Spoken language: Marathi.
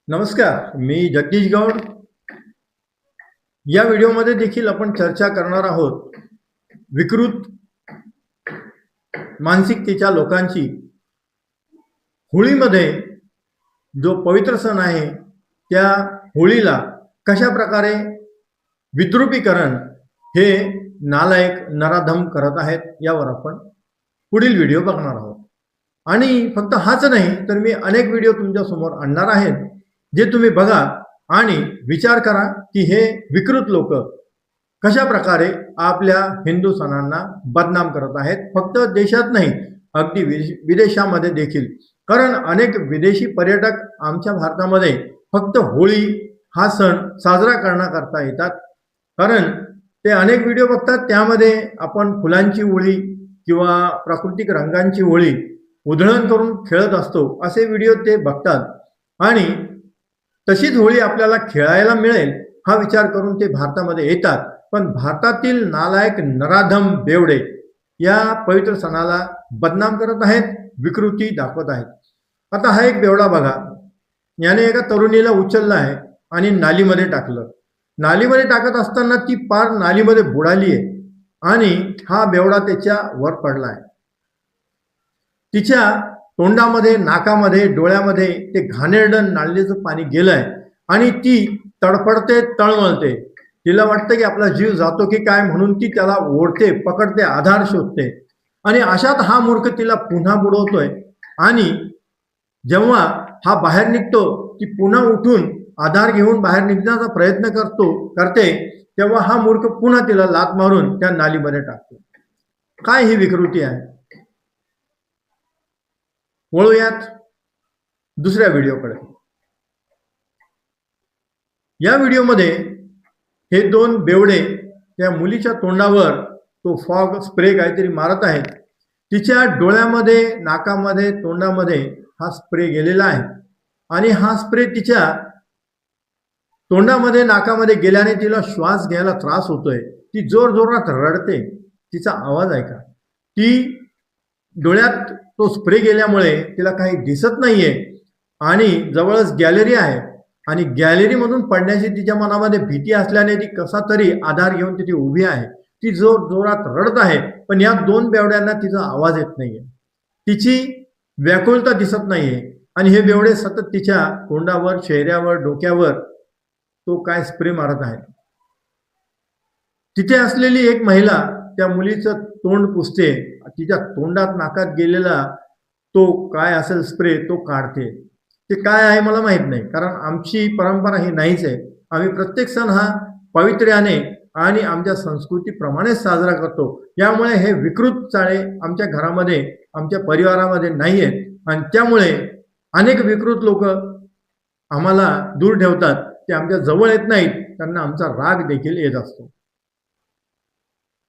नमस्कार, मी जगदीश गौड। या व्हिडिओमध्ये देखील आपण चर्चा करणार आहोत विकृत मानसिकतेच्या लोकांची। होळीमध्ये जो पवित्र सण आहे त्या होळीला कशा प्रकारे विद्रुपीकरण हे नालायक नराधम करत आहेत यावर आपण पुढील व्हिडिओ बघणार आहोत। आणि फक्त हाच नाही तर मी अनेक व्हिडिओ तुमच्या समोर आणणार आहेत जे तुम्ही बघा आणि विचार करा की हे विकृत लोक कशा प्रकारे आपल्या हिंदू सणांना बदनाम करत आहेत, फक्त देशात नाही अगदी विदेशामध्ये देखील। कारण अनेक विदेशी पर्यटक आमच्या भारतामध्ये फक्त होळी हा सण साजरा करण्याकरता येतात, कारण ते अनेक व्हिडिओ बघतात त्यामध्ये आपण फुलांची होळी किंवा प्राकृतिक रंगांची होळी उधळण करून खेळत असतो असे व्हिडिओ ते बघतात आणि तशीच होळी आपल्याला खेळायला मिळेल हा विचार करून ते भारतामध्ये येतात। पण भारतातील नालायक नराधम बेवडे या पवित्र सणाला बदनाम करत आहेत, विकृती दाखवत आहेत। आता हा एक बेवडा बघा, याने एका तरुणीला उचललं आहे आणि नालीमध्ये टाकलं। नालीमध्ये टाकत असताना ती पार नालीमध्ये बुडाली आहे आणि हा बेवडा त्याच्या वर पडला आहे। तिच्या तोंडामध्ये, नाकामध्ये, डोळ्यामध्ये ते घाणेरडं नालीचं पाणी गेलंय आणि ती तडफडते, तळमळते। तिला वाटतं की आपला जीव जातो की काय, म्हणून ती त्याला ओढते, पकडते, आधार शोधते आणि अशात हा मूर्ख तिला पुन्हा बुडवतोय। आणि जेव्हा हा बाहेर निघतो ती पुन्हा उठून आधार घेऊन बाहेर निघण्याचा प्रयत्न करते तेव्हा हा मूर्ख पुन्हा तिला लात मारून त्या नालीमध्ये टाकतो। काय ही विकृती आहे। वळूयात दुसऱ्या व्हिडिओकडे। या व्हिडिओमध्ये हे दोन बेवडे त्या मुलीच्या तोंडावर तो फॉग स्प्रे काहीतरी मारत आहेत। तिच्या डोळ्यामध्ये, नाकामध्ये, तोंडामध्ये हा स्प्रे गेलेला आहे आणि हा स्प्रे तिच्या तोंडामध्ये, नाकामध्ये गेल्याने तिला श्वास घ्यायला त्रास होतोय। ती जोर जोरात रडते, तिचा आवाज ऐका। ती डोळ्यात तो स्प्रे गेल्यामुळे तिला काही दिसत नाहीये आणि जवळच गॅलरी आहे आणि गॅलरीमधून पडण्याची तिच्या मनामध्ये भीती असल्याने ती कसा तरी आधार घेऊन तिथे उभी आहे। ती जोर जोरात रडत आहे, पण या दोन बेवड्यांना तिचा आवाज येत नाहीये, तिची व्याकुलता दिसत नाहीये आणि हे बेवडे सतत तिच्या तोंडावर, चेहऱ्यावर, डोक्यावर तो काय स्प्रे मारत आहेत। तिथे असलेली एक महिला त्या मुलीचं तोंड पुसते, तिच्या तोंडात, नाकात गेलेला तो काय असेल स्प्रे तो काढते। ते काय आहे मला माहित नाही, कारण आमची परंपरा ही नाहीच आहे। आम्ही प्रत्येक सण हा पवित्र्याने आणि आमच्या संस्कृतीप्रमाणे साजरा करतो। यामुळे हे विकृत चाळे आमच्या घरामध्ये, आमच्या परिवारामध्ये नाही आहेत आणि त्यामुळे अनेक विकृत लोक आम्हाला दूर ठेवतात, ते आमच्या जवळ येत नाहीत, त्यांना आमचा राग देखील येत असतो।